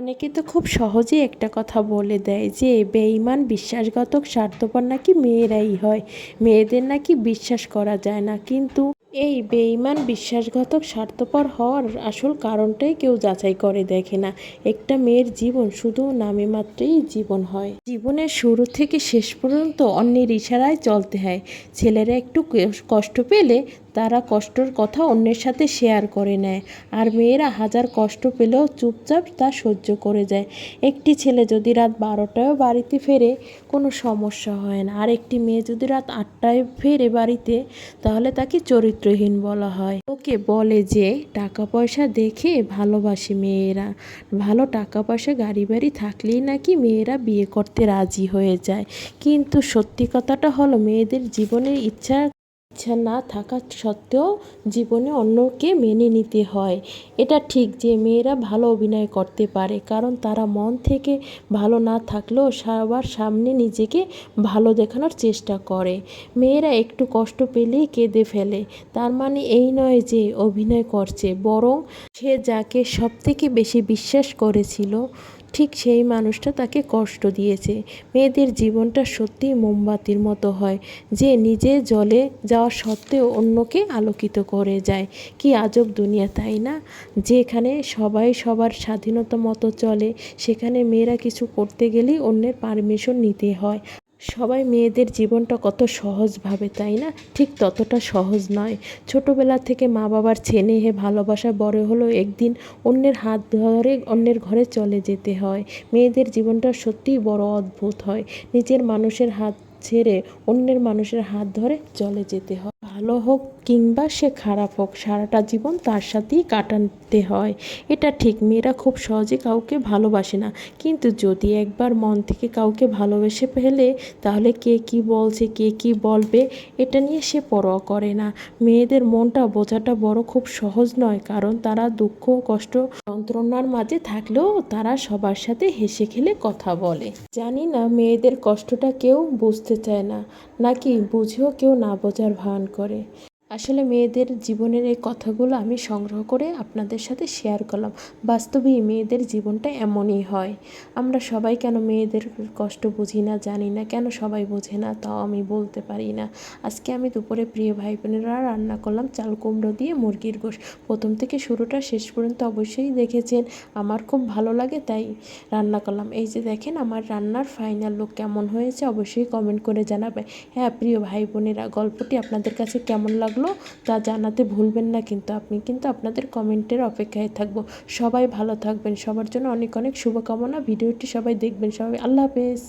অনেকে তো খুব সহজেই একটা কথা বলে দেয় যে বেঈমান বিশ্বাসঘাতক স্বার্থপর নাকি মেয়েরাই হয়, মেয়েদের নাকি বিশ্বাস করা যায় না। কিন্তু এই বেঈমান বিশ্বাসঘাতক স্বার্থপর হওয়ার আসল কারণটাই কেউ যাচাই করে দেখে না। একটা মেয়ের জীবন শুধু নামে মাত্রই জীবন হয়, জীবনের শুরু থেকে শেষ পর্যন্ত অন্যের ইশারায় চলতে হয়। ছেলেরা একটু কষ্ট পেলে তারা কষ্টের কথা অন্যের সাথে শেয়ার করে নেয়, আর মেয়েরা হাজার কষ্ট পেলেও চুপচাপ তা সহ্য করে যায়। একটি ছেলে যদি রাত 12টায়ও বাড়িতে ফেরে কোনো সমস্যা হয় না, আর একটি মেয়ে যদি রাত 8টায় ফেরে বাড়িতে তাহলে তাকে চরিত্রহীন বলা হয়। ওকে বলে যে টাকা পয়সা দেখে ভালোবাসে মেয়েরা, ভালো টাকা পয়সা গাড়ি বাড়ি থাকলেই নাকি মেয়েরা বিয়ে করতে রাজি হয়ে যায়। কিন্তু সত্যি কথাটা হলো মেয়েদের জীবনের ইচ্ছা না থাকা সত্ত্বেও জীবনে অন্যকে মেনে নিতে হয়। এটা ঠিক যে মেয়েরা ভালো অভিনয় করতে পারে, কারণ তারা মন থেকে ভালো না থাকলেও সবার সামনে নিজেকে ভালো দেখানোর চেষ্টা করে। মেয়েরা একটু কষ্ট পেলেই কেঁদে ফেলে, তার মানে এই নয় যে অভিনয় করছে, বরং সে যাকে সবথেকে বেশি বিশ্বাস করেছিল ঠিক সেই মানুষটা তাকে কষ্ট দিয়েছে। মেয়েদের জীবনটা সত্যিই মোমবাতির মতো হয়, যে নিজে জ্বলে যাওয়া সত্ত্বেও অন্যকে আলোকিত করে যায়। কি আজব দুনিয়া, তাই না? যেখানে সবাই সবার স্বাধীনতা মতো চলে, সেখানে মেয়েরা কিছু করতে গেলেই অন্যের পারমিশন নিতে হয়। সবাই মেয়েদের জীবনটা কত সহজ ভাবে, তাই না? ঠিক ততটা সহজ নয়। ছোটবেলা থেকে মা বাবার স্নেহে ভালোবাসায় বড় হলেও একদিন অন্যের হাত ধরে অন্যের ঘরে চলে যেতে হয়। মেয়েদের জীবনটা সত্যিই বড় অদ্ভুত হয়। নিজের মানুষের হাত ছেড়ে অন্যের মানুষের হাত ধরে চলে যেতে হয়। ভালো হোক কিংবা সে খারাপ হোক, সারাটা জীবন তার সাথেই কাটাতে হয়। এটা ঠিক, মেয়েরা খুব সহজে কাউকে ভালোবাসে না, কিন্তু যদি একবার মন থেকে কাউকে ভালোবেসে ফেলে তাহলে কে কি বলছে, কে কি বলবে, এটা নিয়ে সে পরোয়া করে না। মেয়েদের মনটা বোঝাটা খুব সহজ নয়, কারণ তারা দুঃখ কষ্ট যন্ত্রণার মাঝে থাকলেও তারা সবার সাথে হেসে খেলে কথা বলে। জানি না মেয়েদের কষ্টটা কেউ বুঝতে চায় না, নাকি বুঝেও কেউ না বোঝার ভান করে। আসলে মেয়েদের জীবনের এই কথাগুলো আমি সংগ্রহ করে আপনাদের সাথে শেয়ার করলাম। বাস্তবেই মেয়েদের জীবনটা এমনই হয়। আমরা সবাই কেন মেয়েদের কষ্ট বুঝি না, জানি না কেন সবাই বোঝে না, তাও আমি বলতে পারি না। আজকে আমি দুপুরে প্রিয় ভাই বোনেরা রান্না করলাম চাল কুমড়ো দিয়ে মুরগির গোশত। প্রথম থেকে শুরুটা শেষ পর্যন্ত অবশ্যই দেখেছেন, আমার খুব ভালো লাগে তাই রান্না করলাম। এই যে দেখেন আমার রান্নার ফাইনাল লুক কেমন হয়েছে অবশ্যই কমেন্ট করে জানাবে। হ্যাঁ প্রিয় ভাই বোনেরা, গল্পটি আপনাদের কাছে কেমন লাগলো তা জানাতে ভুলবেন না, কিন্তু আপনি কিন্তু আপনাদের কমেন্টের অপেক্ষায় থাকবো। সবাই ভালো থাকবেন, সবার জন্য অনেক অনেক শুভকামনা। ভিডিওটি সবাই দেখবেন, সবাই আল্লাহ হাফেজ।